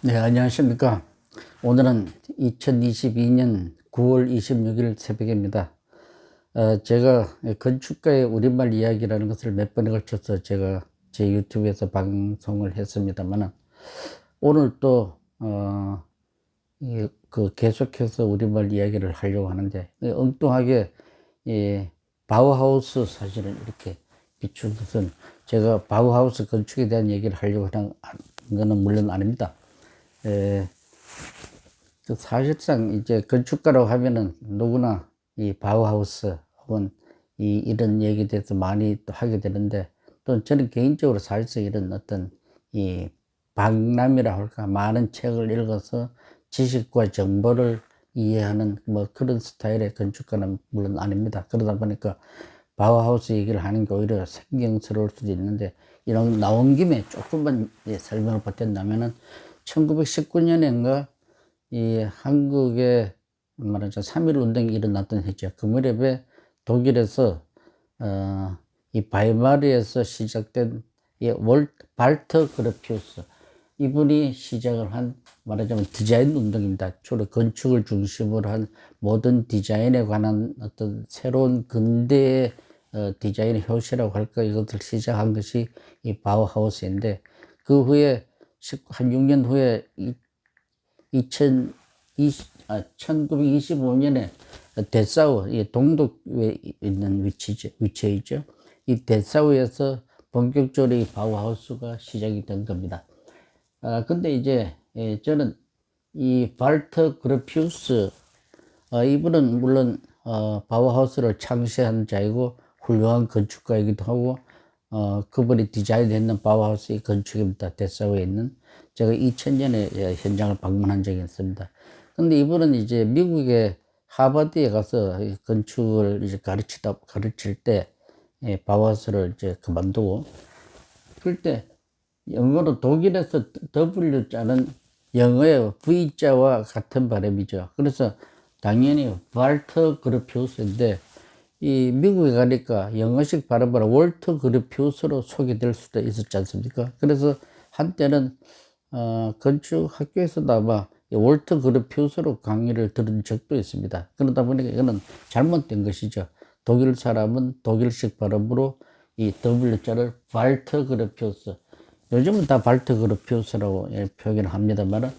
네, 안녕하십니까. 오늘은 2022년 9월 26일 새벽입니다. 제가 건축가의 우리말 이야기라는 것을 몇 번에 걸쳐서 제가 제 유튜브에서 방송을 했습니다만, 오늘 또, 계속해서 우리말 이야기를 하려고 하는데, 엉뚱하게, 바우하우스 사진을 이렇게 비춘 것은 제가 바우하우스 건축에 대한 얘기를 하려고 하는 거는 물론 아닙니다. 사실상 이제 건축가라고 하면은 누구나 이 바우하우스 혹은 이런 얘기에 대해서 많이 또 하게 되는데, 또 저는 개인적으로 사실상 이런 어떤 이 박람이라 할까, 많은 책을 읽어서 지식과 정보를 이해하는 뭐 그런 스타일의 건축가는 물론 아닙니다. 그러다 보니까 바우하우스 얘기를 하는 게 오히려 생경스러울 수도 있는데, 이런 나온 김에 조금만 설명을 보탠다면은 1919년인가 이 한국에 말하자 3.1 운동이 일어났던 해죠. 그 무렵에 독일에서 이 바이마르에서 시작된 이 발터 그로피우스, 이분이 시작을 한 말하자면 디자인 운동입니다. 주로 건축을 중심으로 한 모든 디자인에 관한 어떤 새로운 근대의 디자인의 효시라고 할까, 이것을 시작한 것이 이 바우하우스인데, 그 후에 한 6년 후에 1925년에 데사우, 동독에 있는 위치에 있죠. 이 데사우에서 본격적으로 이 바우하우스가 시작이 된 겁니다. 근데 이제 저는 이 발터 그로피우스, 이분은 물론 바우하우스를 창시한 자이고 훌륭한 건축가이기도 하고, 그분이 디자인했는 바우하우스의 건축입니다. 데사우에 있는. 제가 2000년에 현장을 방문한 적이 있습니다. 근데 이분은 이제 미국의 하버드에 가서 건축을 이제 가르칠 때, 바우하우스를 이제 그만두고, 그럴 때 영어로 독일에서 W자는 영어의 V자와 같은 발음이죠. 그래서 당연히 발터 그루피우스인데, 이 미국에 가니까 영어식 발음으로 월터 그루피우스로 소개될 수도 있었지 않습니까? 그래서 한때는 건축 학교에서도 아마 월터 그루피우스로 강의를 들은 적도 있습니다. 그러다 보니까 이거는 잘못된 것이죠. 독일 사람은 독일식 발음으로 이 W자를 발터 그루피우스, 요즘은 다 발터 그루피우스라고 표현을 합니다만,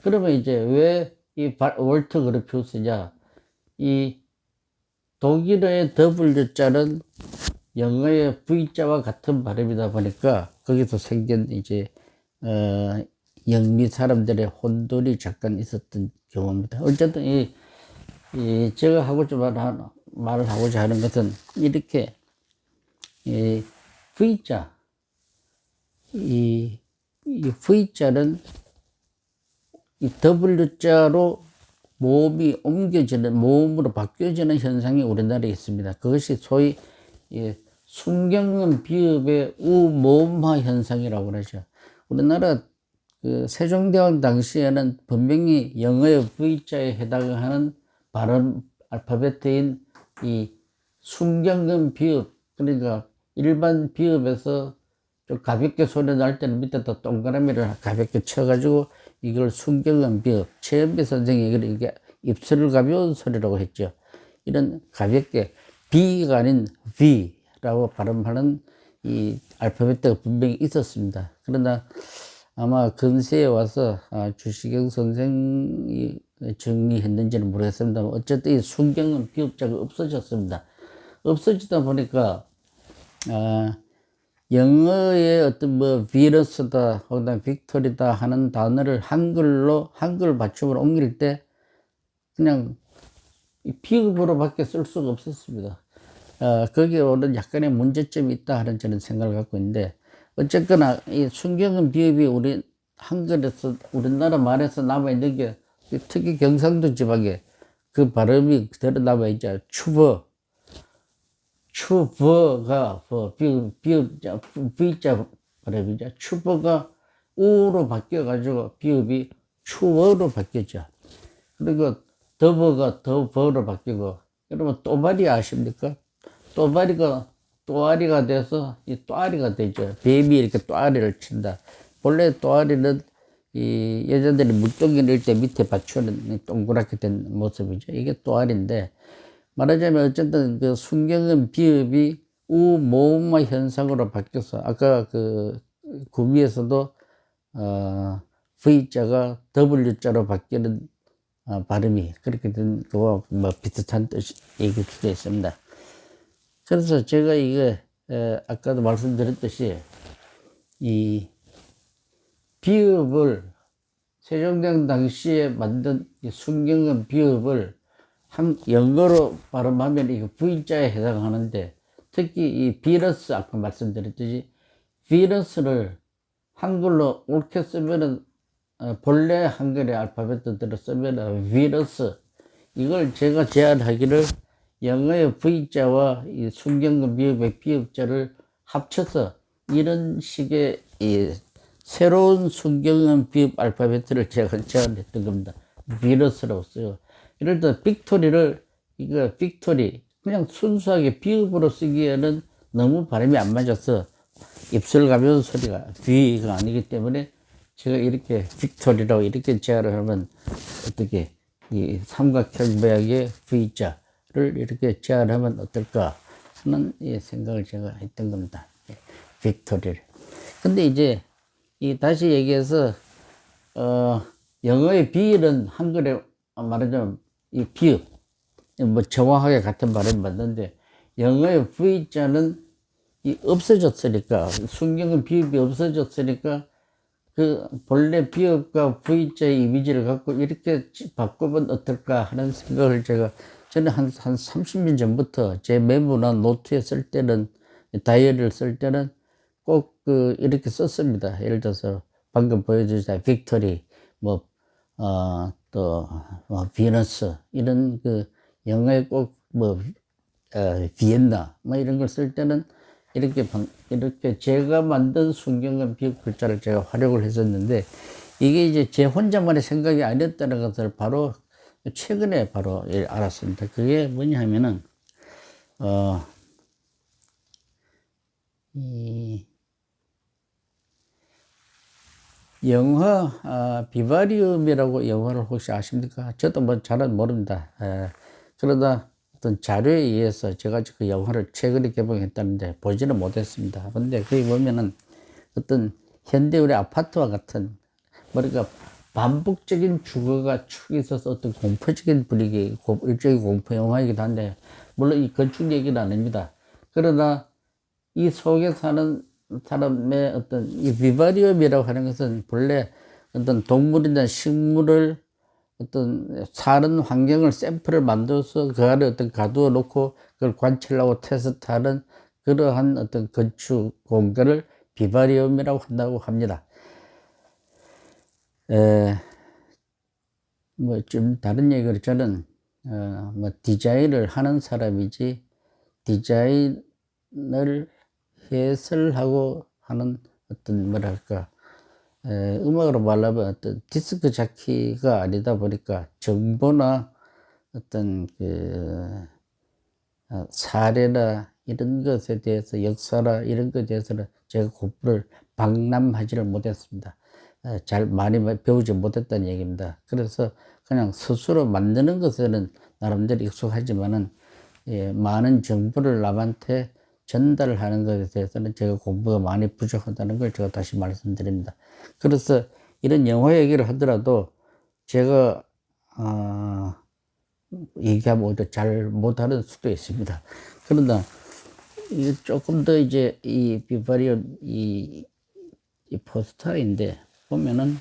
그러면 이제 왜 이 월터 그루피우스냐? 이 독일어의 W자는 영어의 V자와 같은 발음이다 보니까 거기서 생긴 이제 영미 사람들의 혼돈이 잠깐 있었던 경우입니다. 어쨌든 제가 말을 하고자 하는 것은 이렇게 V자, 이 V자는 이 W자로 모음으로 바뀌어지는 현상이 우리나라에 있습니다. 그것이 소위 순경음 비읍의 우모음화 현상이라고 그러죠. 우리나라 그 세종대왕 당시에는 분명히 영어의 V자에 해당하는 발음 알파벳인 이 순경음 비읍, 그러니까 일반 비읍에서 좀 가볍게 소리 날 때는 밑에다 동그라미를 가볍게 쳐가지고 이걸 순경음 비읍, 최연배 선생이 이게 입술을 가벼운 소리라고 했죠. 이런 가볍게 B가 아닌 V라고 발음하는 이 알파벳가 분명히 있었습니다. 그러나 아마 근세에 와서 주시경 선생이 정리했는지는 모르겠습니다만, 어쨌든 이 순경음 비읍자가 없어졌습니다. 없어지다 보니까 영어의 어떤 뭐 비너스다 혹은 빅토리다 하는 단어를 한글 받침으로 옮길 때 그냥 비읍으로밖에 쓸 수가 없었습니다. 거기에 오는 약간의 문제점이 있다 하는 저는 생각을 갖고 있는데, 어쨌거나 이 순경은 비읍이 우리 한글에서 우리나라 말에서 남아있는 게, 특히 경상도 지방에 그 발음이 그대로 남아있죠. 추버가 비읍자 V자 발음이죠. 추버가 우로 바뀌어가지고 비읍이 추어로 바뀌었죠. 그리고 더버가 더버로 바뀌고, 여러분 또바리 아십니까? 또바리가 또아리가 돼서 이 또아리가 되죠. 뱀이 이렇게 또아리를 친다. 본래 또아리는 이 여자들이 물동이를 넣을 때 밑에 받쳐는 동그랗게 된 모습이죠. 이게 또알인데, 말하자면 어쨌든 그 순경은 비읍이 우모음마 현상으로 바뀌어서, 아까 그 구미에서도 V자가 W자로 바뀌는 발음이 그렇게 된 거와 뭐 비슷한 뜻이 얘기일 수도 있습니다. 그래서 제가 이게 아까도 말씀드렸듯이 이 비읍을 세종대왕 당시에 만든 이 순경은 비읍을 영어로 발음하면 이거 V자에 해당하는데, 특히 이 비너스, 아까 말씀드렸듯이 비너스를 한글로 옳게 쓰면은 본래 한글의 알파벳대로 쓰면은 비너스, 이걸 제가 제안하기를 영어의 V자와 이 순경은 비읍의 비읍자를 합쳐서 이런 식의 이 새로운 순경은 비읍 알파벳을 제가 제안했던 겁니다. 비너스라고 써요. 예를 들어 빅토리를, 이거 빅토리 그냥 순수하게 비읍으로 쓰기에는 너무 발음이 안 맞아서 입술 가벼운 소리가 V가 아니기 때문에 제가 이렇게 빅토리라고 이렇게 제안을 하면 어떻게 이 삼각형 모양의 V자를 이렇게 제안하면 어떨까 하는 생각을 제가 했던 겁니다. 빅토리를. 근데 이제 다시 얘기해서 영어의 비는 한글에 말하자면 이 비읍, 뭐 정확하게 같은 발음이 맞는데, 영어의 V자는 없어졌으니까, 순경은 비읍이 없어졌으니까 그 본래 비읍과 V자의 이미지를 갖고 이렇게 바꾸면 어떨까 하는 생각을 저는 한 30년 전부터 제 메모나 노트에 쓸 때는, 다이어리를 쓸 때는 꼭 이렇게 썼습니다. 예를 들어서 방금 보여주신 빅토리, 비너스, 이런 영어에 꼭 비엔나, 이런 걸 쓸 때는 이렇게 제가 만든 순경은 비읍 글자를 제가 활용을 했었는데, 이게 이제 제 혼자만의 생각이 아니었다는 것을 바로 최근에 바로 알았습니다. 그게 뭐냐 하면은, 영화 비바리움이라고 영화를 혹시 아십니까? 저도 뭐 잘은 모릅니다. 그러다 어떤 자료에 의해서 제가 그 영화를 최근에 개봉했다는데 보지는 못했습니다. 근데 거기 보면은 어떤 현대 우리 아파트와 같은, 그러니까 반복적인 주거가 축 있어서 어떤 공포적인 분위기, 일종의 공포 영화이기도 한데, 물론 이 건축 얘기는 아닙니다. 그러나 이 속에 사는 사람의 어떤 이 비바리움이라고 하는 것은 본래 어떤 동물이나 식물을 어떤 사는 환경을 샘플을 만들어서 그 안에 어떤 가두어 놓고 그걸 관찰하고 테스트하는 그러한 어떤 건축 공간을 비바리움이라고 한다고 합니다. 뭐 좀 다른 얘기를, 저는 뭐 디자인을 하는 사람이지 디자인을 해설하고 하는 어떤 뭐랄까 음악으로 말하면 어떤 디스크 자키가 아니다 보니까 정보나 어떤 사례나 이런 것에 대해서, 역사나 이런 것에 대해서는 제가 공부를 방남하지를 못했습니다. 잘 많이 배우지 못했다는 얘기입니다. 그래서 그냥 스스로 만드는 것에는 나름대로 익숙하지만은 많은 정보를 남한테 전달을 하는 것에 대해서는 제가 공부가 많이 부족하다는 걸 제가 다시 말씀드립니다. 그래서 이런 영화 얘기를 하더라도 제가 얘기하면 오히려 잘 못하는 수도 있습니다. 그러나 조금 더 이제 이 비바리온 이 포스터인데 보면은,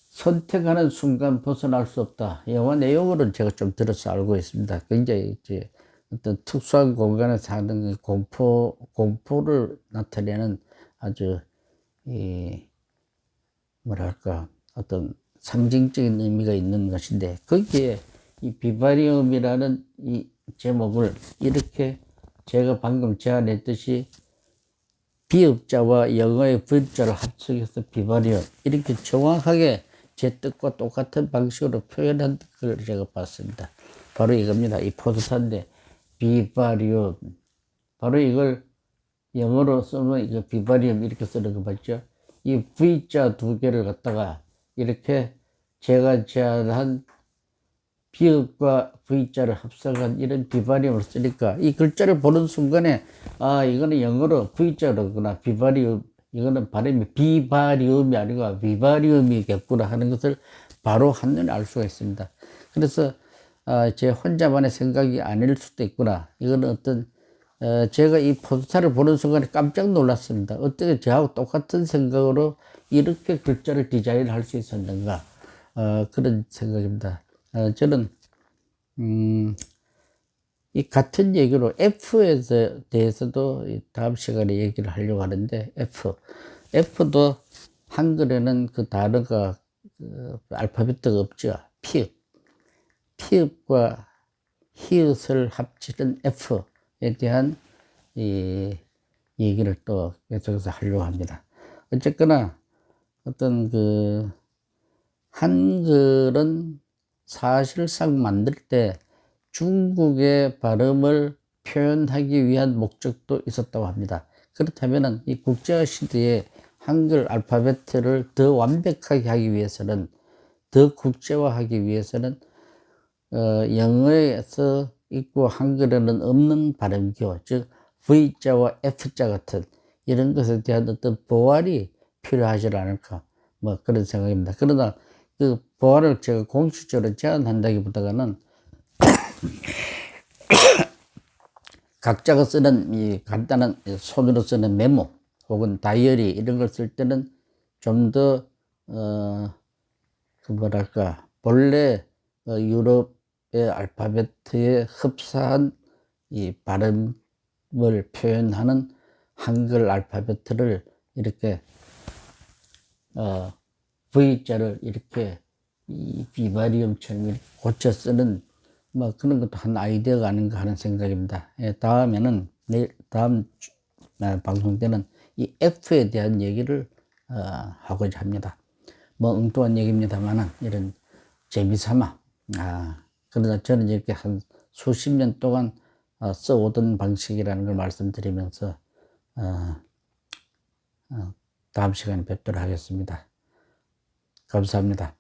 선택하는 순간 벗어날 수 없다. 영화 내용으로는 제가 좀 들어서 알고 있습니다. 굉장히 이제 어떤 특수한 공간에 사는 공포를 나타내는 아주, 뭐랄까, 어떤 상징적인 의미가 있는 것인데, 거기에 이 비바리움이라는 이 제목을 이렇게 제가 방금 제안했듯이 비읍자와 영어의 V자를 합쳐서 비바리움, 이렇게 정확하게 제 뜻과 똑같은 방식으로 표현한 걸 제가 봤습니다. 바로 이겁니다. 이 포스터인데, 비바리움. 바로 이걸 영어로 쓰면 이거 비바리움 이렇게 쓰는 거 맞죠? 이 V자 두 개를 갖다가 이렇게 제가 제안한 비읍과 V자를 합성한 이런 비바리움을 쓰니까 이 글자를 보는 순간에 아 이거는 영어로 V자로구나 비바리움 이거는 발음이 비바리움이 아니고 비바리움이겠구나 하는 것을 바로 한눈에 알 수가 있습니다. 그래서 제 혼자만의 생각이 아닐 수도 있구나. 이거는 어떤 제가 이 포스터를 보는 순간에 깜짝 놀랐습니다. 어떻게 저하고 똑같은 생각으로 이렇게 글자를 디자인할 수 있었는가 그런 생각입니다. 저는 이 같은 얘기로 F에 대해서도 다음 시간에 얘기를 하려고 하는데 F도 한글에는 그 단어가 알파벳가 없죠. 피읍과 히읗을 합치는 F에 대한 이 얘기를 또 계속해서 하려고 합니다. 어쨌거나 어떤 그 한글은 사실상 만들 때 중국의 발음을 표현하기 위한 목적도 있었다고 합니다. 그렇다면 이 국제화 시대에 한글 알파벳을 더 완벽하게 하기 위해서는 더 국제화하기 위해서는 영어에서 있고 한글에는 없는 발음기호, 즉 V자와 F자 같은 이런 것에 대한 어떤 보완이 필요하지 않을까 뭐 그런 생각입니다. 그러나 그 보완을 제가 공식적으로 제안한다기보다는 각자가 쓰는 이 간단한 손으로 쓰는 메모 혹은 다이어리 이런 걸 쓸 때는 좀 더 그 뭐랄까 본래 유럽의 알파벳에 흡사한 이 발음을 표현하는 한글 알파벳을 이렇게 V자를 이렇게 이 비바리움처럼 이렇게 고쳐 쓰는 뭐 그런 것도 한 아이디어가 아닌가 하는 생각입니다. 다음에는 다음 방송 때는 이 F에 대한 얘기를 하고자 합니다. 뭐 엉뚱한 얘기입니다만은 이런 재미삼아 그러나 저는 이렇게 한 수십 년 동안 써오던 방식이라는 걸 말씀드리면서 다음 시간에 뵙도록 하겠습니다. 감사합니다.